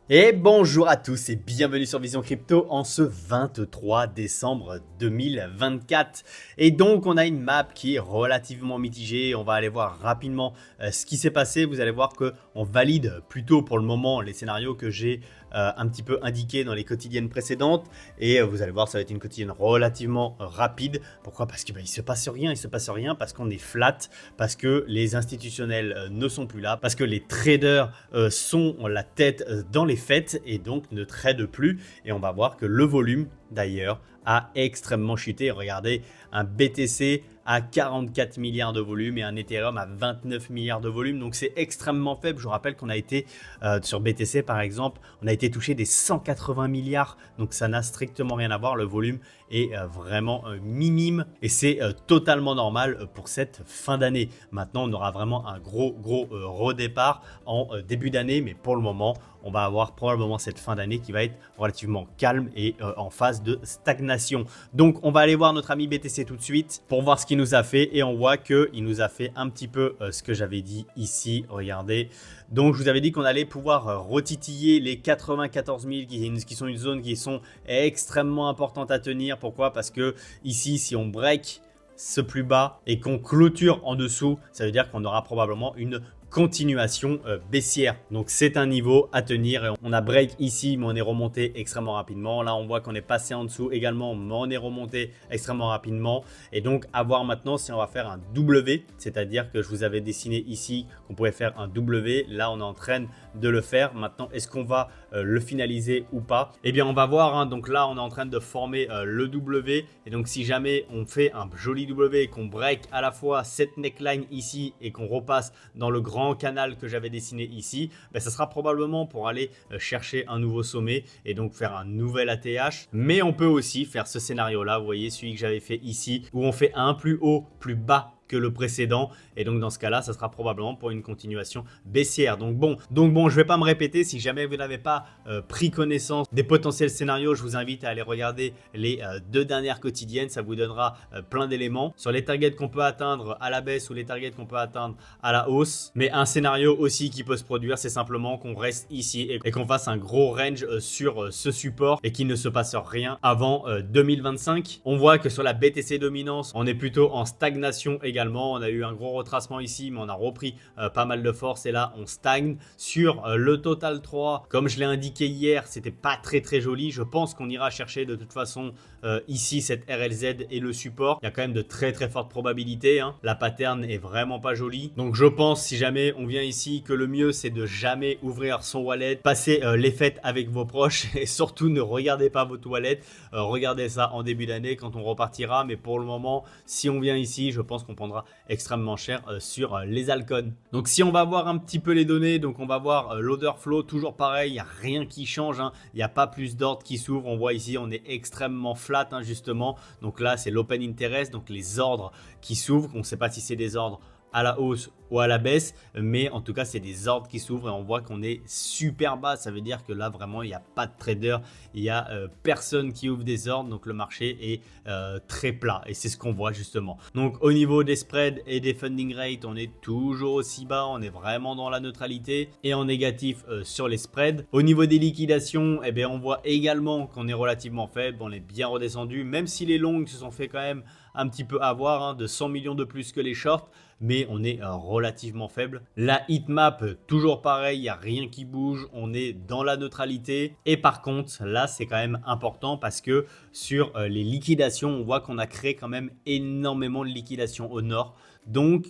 Et bonjour à tous et bienvenue sur Vision Crypto en ce 23 décembre 2024. Et donc on a une map qui est relativement mitigée. On va aller voir rapidement ce qui s'est passé. Vous allez voir qu'on valide plutôt pour le moment les scénarios que j'ai un petit peu indiqués dans les quotidiennes précédentes. Et vous allez voir, ça va être une quotidienne relativement rapide. Pourquoi? Parce qu'il se passe rien, il se passe rien parce qu'on est flat, parce que les institutionnels ne sont plus là, parce que les traders sont la tête dans les fêtes et donc ne tradent plus. Et on va voir que le volume d'ailleurs a extrêmement chuté. Regardez, un BTC à 44 milliards de volume et un Ethereum à 29 milliards de volume. Donc c'est extrêmement faible. Je vous rappelle qu'on a été sur BTC par exemple, on a été touché des 180 milliards. Donc ça n'a strictement rien à voir. Le volume est vraiment minime et c'est totalement normal pour cette fin d'année. Maintenant, on aura vraiment un gros redépart en début d'année, mais pour le moment, on va avoir probablement cette fin d'année qui va être relativement calme et en phase de stagnation. Donc, on va aller voir notre ami BTC tout de suite pour voir ce qu'il nous a fait et on voit qu'il nous a fait un petit peu ce que j'avais dit ici. Regardez. Donc, je vous avais dit qu'on allait pouvoir retitiller les 94 000 qui sont une zone qui sont extrêmement importante à tenir. Pourquoi? Parce que ici, si on break ce plus bas et qu'on clôture en dessous, ça veut dire qu'on aura probablement une continuation baissière. Donc c'est un niveau à tenir. On a break ici, mais on est remonté extrêmement rapidement. Là, on voit qu'on est passé en dessous également, mais on est remonté extrêmement rapidement. Et donc, à voir maintenant si on va faire un W, c'est-à-dire que je vous avais dessiné ici qu'on pouvait faire un W. Là, on est en train de le faire. Maintenant, est-ce qu'on va le finaliser ou pas? Eh bien, on va voir. Hein. Donc là, on est en train de former le W. Et donc, si jamais on fait un joli W et qu'on break à la fois cette neckline ici et qu'on repasse dans le grand canal que j'avais dessiné ici, ben, ça sera probablement pour aller chercher un nouveau sommet et donc faire un nouvel ATH. Mais on peut aussi faire ce scénario là, vous voyez celui que j'avais fait ici, où on fait un plus haut, plus bas que le précédent et donc dans ce cas là ça sera probablement pour une continuation baissière. Donc bon je vais pas me répéter. Si jamais vous n'avez pas pris connaissance des potentiels scénarios, je vous invite à aller regarder les deux dernières quotidiennes. Ça vous donnera plein d'éléments sur les targets qu'on peut atteindre à la baisse ou les targets qu'on peut atteindre à la hausse. Mais un scénario aussi qui peut se produire, c'est simplement qu'on reste ici et qu'on fasse un gros range sur ce support et qu'il ne se passe rien avant 2025. On voit que sur la BTC dominance, on est plutôt en stagnation également. On a eu un gros retracement ici, mais on a repris pas mal de force et là on stagne. Sur le total 3, comme je l'ai indiqué hier, c'était pas très joli. Je pense qu'on ira chercher de toute façon ici cette RLZ et le support. Il y a quand même de très fortes probabilités. Hein. La pattern est vraiment pas jolie. Donc je pense, si jamais on vient ici, que le mieux c'est de jamais ouvrir son wallet, passer les fêtes avec vos proches et surtout ne regardez pas votre wallet. Regardez ça en début d'année quand on repartira. Mais pour le moment, si on vient ici, je pense qu'on prendra extrêmement cher sur les altcoins. Donc si on va voir un petit peu les données, donc on va voir l'order flow, toujours pareil, il n'y a rien qui change. Hein. Il n'y a pas plus d'ordres qui s'ouvrent. On voit ici, on est extrêmement flat hein, justement. Donc là, c'est l'open interest, donc les ordres qui s'ouvrent. On ne sait pas si c'est des ordres à la hausse ou à la baisse, mais en tout cas c'est des ordres qui s'ouvrent et on voit qu'on est super bas. Ça veut dire que là vraiment il n'y a pas de trader, il n'y a personne qui ouvre des ordres, donc le marché est très plat et c'est ce qu'on voit justement. Donc au niveau des spreads et des funding rates, on est toujours aussi bas, on est vraiment dans la neutralité et en négatif sur les spreads. Au niveau des liquidations, eh bien, on voit également qu'on est relativement faible, on est bien redescendu, même si les longues se sont fait quand même un petit peu avoir hein, de 100 millions de plus que les shorts, mais on est relativement faible. La heatmap, toujours pareil, il n'y a rien qui bouge, on est dans la neutralité. Et par contre, là, c'est quand même important parce que sur les liquidations, on voit qu'on a créé quand même énormément de liquidations au nord. Donc,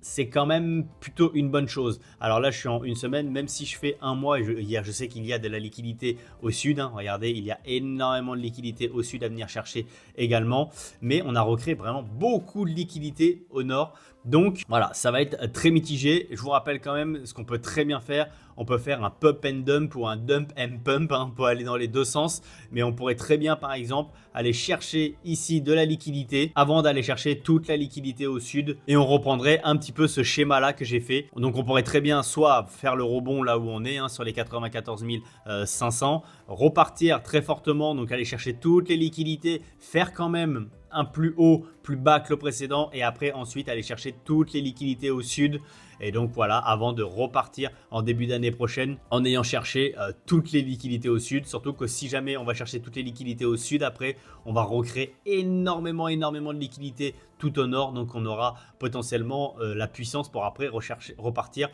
c'est quand même plutôt une bonne chose. Alors là, je suis en une semaine, même si je fais un mois, et je sais qu'il y a de la liquidité au sud. Hein, regardez, il y a énormément de liquidité au sud à venir chercher également. Mais on a recréé vraiment beaucoup de liquidité au nord. Donc voilà, ça va être très mitigé. Je vous rappelle quand même ce qu'on peut très bien faire. On peut faire un pump and dump ou un dump and pump. Hein, on peut aller dans les deux sens. Mais on pourrait très bien, par exemple, aller chercher ici de la liquidité avant d'aller chercher toute la liquidité au sud. Et on reprendrait un petit peu ce schéma-là que j'ai fait. Donc on pourrait très bien soit faire le rebond là où on est, hein, sur les 94 500, repartir très fortement, donc aller chercher toutes les liquidités, faire quand même un plus haut, plus bas que le précédent et après ensuite aller chercher toutes les liquidités au sud Et donc voilà, avant de repartir en début d'année prochaine en ayant cherché toutes les liquidités au sud. Surtout que si jamais on va chercher toutes les liquidités au sud, après on va recréer énormément de liquidités tout au nord, donc on aura potentiellement la puissance pour après repartir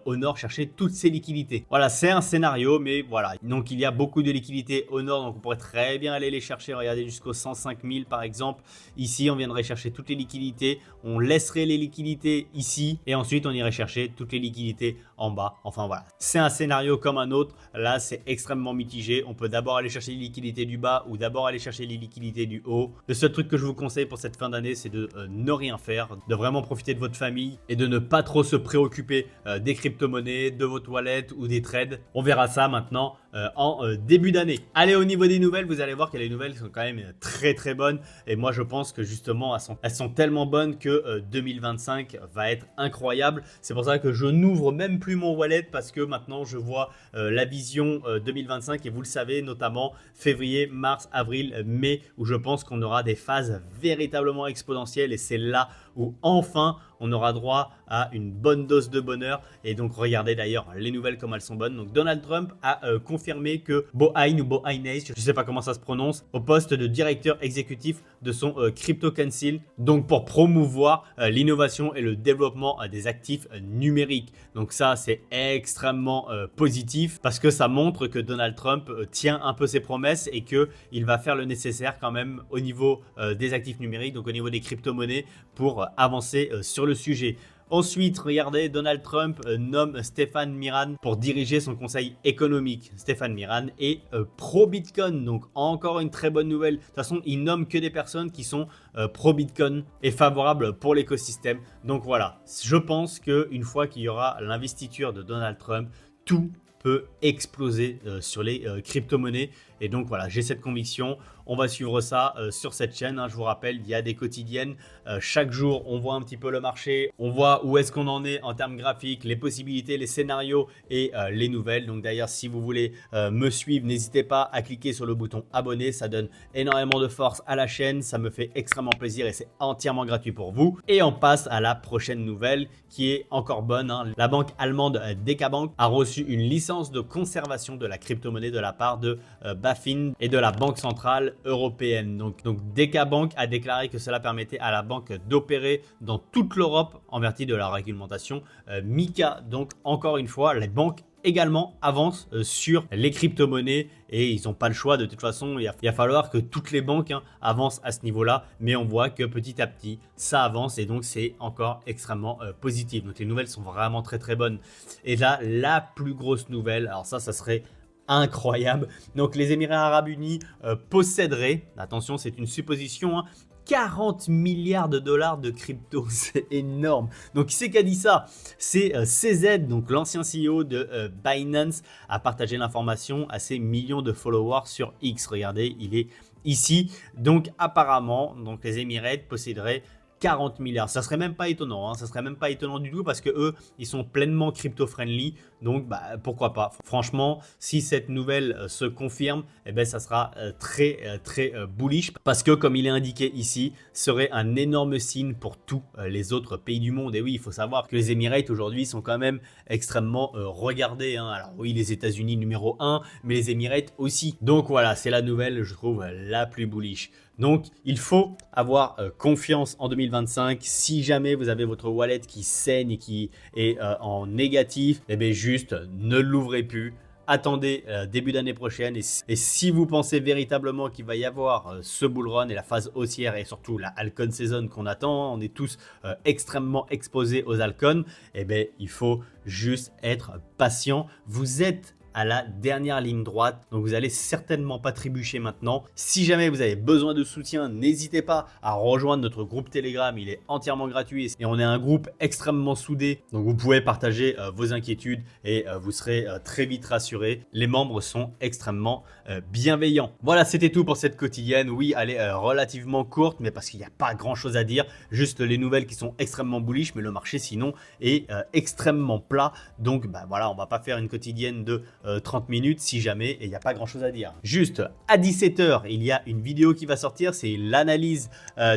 au nord chercher toutes ces liquidités. Voilà, c'est un scénario, mais voilà, donc il y a beaucoup de liquidités au nord, donc on pourrait très bien aller les chercher. Regardez, jusqu'aux 105 000 par exemple. Ici on viendrait chercher toutes les liquidités, on laisserait les liquidités ici et ensuite on irait chercher toutes les liquidités en bas. Enfin voilà, c'est un scénario comme un autre. Là c'est extrêmement mitigé. On peut d'abord aller chercher les liquidités du bas ou d'abord aller chercher les liquidités du haut. Le seul truc que je vous conseille pour cette fin d'année, c'est de ne rien faire, de vraiment profiter de votre famille et de ne pas trop se préoccuper des crypto-monnaies, de votre wallet ou des trades. On verra ça maintenant en début d'année. Allez, au niveau des nouvelles, vous allez voir que les nouvelles sont quand même très bonnes et moi je pense que justement elles sont tellement bonnes que 2025 va être incroyable. C'est pour ça que je n'ouvre même plus mon wallet parce que maintenant je vois la vision 2025 et vous le savez, notamment février, mars, avril, mai, où je pense qu'on aura des phases véritablement exponentielles et c'est là où enfin on aura droit à une bonne dose de bonheur. Et donc regardez d'ailleurs les nouvelles comme elles sont bonnes. Donc Donald Trump a confirmé que Bohain ou Bohaines, je ne sais pas comment ça se prononce, au poste de directeur exécutif de son Crypto Council, donc pour promouvoir l'innovation et le développement des actifs numériques. Donc ça c'est extrêmement positif parce que ça montre que Donald Trump tient un peu ses promesses et qu'il va faire le nécessaire quand même au niveau des actifs numériques, donc au niveau des crypto-monnaies pour avancer sur le sujet. Ensuite, regardez, Donald Trump nomme Stefan Miran pour diriger son conseil économique. Stefan Miran est pro-Bitcoin, donc encore une très bonne nouvelle. De toute façon, il nomme que des personnes qui sont pro-Bitcoin et favorables pour l'écosystème. Donc voilà, je pense qu'une fois qu'il y aura l'investiture de Donald Trump, tout peut exploser sur les crypto-monnaies. Et donc voilà, j'ai cette conviction. On va suivre ça sur cette chaîne. Hein. Je vous rappelle, il y a des quotidiennes. Chaque jour, on voit un petit peu le marché. On voit où est-ce qu'on en est en termes graphiques, les possibilités, les scénarios et les nouvelles. Donc d'ailleurs, si vous voulez me suivre, n'hésitez pas à cliquer sur le bouton abonner. Ça donne énormément de force à la chaîne. Ça me fait extrêmement plaisir et c'est entièrement gratuit pour vous. Et on passe à la prochaine nouvelle qui est encore bonne. Hein. La banque allemande DK Bank a reçu une licence de conservation de la crypto-monnaie de la part de BaFin et de la Banque centrale européenne. Donc DK Bank a déclaré que cela permettait à la banque d'opérer dans toute l'Europe en vertu de la réglementation MiCA. Donc encore une fois, les banques également avancent sur les crypto-monnaies et ils n'ont pas le choix. De toute façon, il va falloir que toutes les banques avancent à ce niveau-là, mais on voit que petit à petit, ça avance et donc c'est encore extrêmement positif. Donc les nouvelles sont vraiment très bonnes. Et là, la plus grosse nouvelle, alors ça serait incroyable. Donc les Émirats Arabes Unis posséderaient, attention c'est une supposition, 40 milliards de dollars de crypto, c'est énorme. Donc qui c'est qui a dit ça? C'est CZ, donc l'ancien CEO de Binance, a partagé l'information à ses millions de followers sur X. Regardez, il est ici. Donc apparemment, donc les Émirats posséderaient 40 milliards. Ça serait même pas étonnant, ça serait même pas étonnant du tout parce que eux, ils sont pleinement crypto-friendly. Donc, pourquoi pas. Franchement, si cette nouvelle se confirme, eh ben, ça sera très bullish parce que, comme il est indiqué ici, serait un énorme signe pour tous les autres pays du monde. Et oui, il faut savoir que les Émirats aujourd'hui sont quand même extrêmement regardés. Alors oui, les États-Unis numéro 1, mais les Émirats aussi. Donc voilà, c'est la nouvelle, je trouve, la plus bullish. Donc, il faut avoir confiance en 2025. Si jamais vous avez votre wallet qui saigne et qui est en négatif, eh bien, juste ne l'ouvrez plus. Attendez début d'année prochaine et si vous pensez véritablement qu'il va y avoir ce bull run et la phase haussière et surtout la altcoin season qu'on attend, on est tous extrêmement exposés aux altcoins, eh bien, il faut juste être patient. Vous êtes à la dernière ligne droite, donc vous allez certainement pas trébucher maintenant. Si jamais vous avez besoin de soutien, n'hésitez pas à rejoindre notre groupe Telegram, il est entièrement gratuit et on est un groupe extrêmement soudé, donc vous pouvez partager vos inquiétudes et vous serez très vite rassurés. Les membres sont extrêmement bienveillants. Voilà, c'était tout pour cette quotidienne. Oui, elle est relativement courte, mais parce qu'il n'y a pas grand chose à dire, juste les nouvelles qui sont extrêmement bullish, mais le marché sinon est extrêmement plat. Donc voilà, on va pas faire une quotidienne de 30 minutes si jamais, et il n'y a pas grand chose à dire. Juste à 17h, il y a une vidéo qui va sortir, c'est l'analyse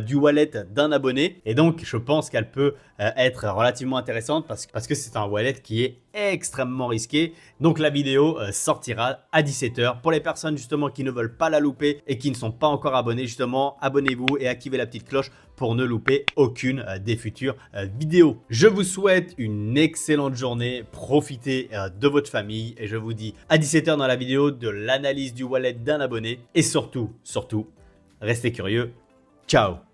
du wallet d'un abonné. Et donc, je pense qu'elle peut être relativement intéressante parce que c'est un wallet qui est extrêmement risqué. Donc la vidéo sortira à 17h. Pour les personnes justement qui ne veulent pas la louper et qui ne sont pas encore abonnés, justement, abonnez-vous et activez la petite cloche pour ne louper aucune des futures vidéos. Je vous souhaite une excellente journée, profitez de votre famille et je vous dis à 17h dans la vidéo de l'analyse du wallet d'un abonné et surtout, restez curieux. Ciao!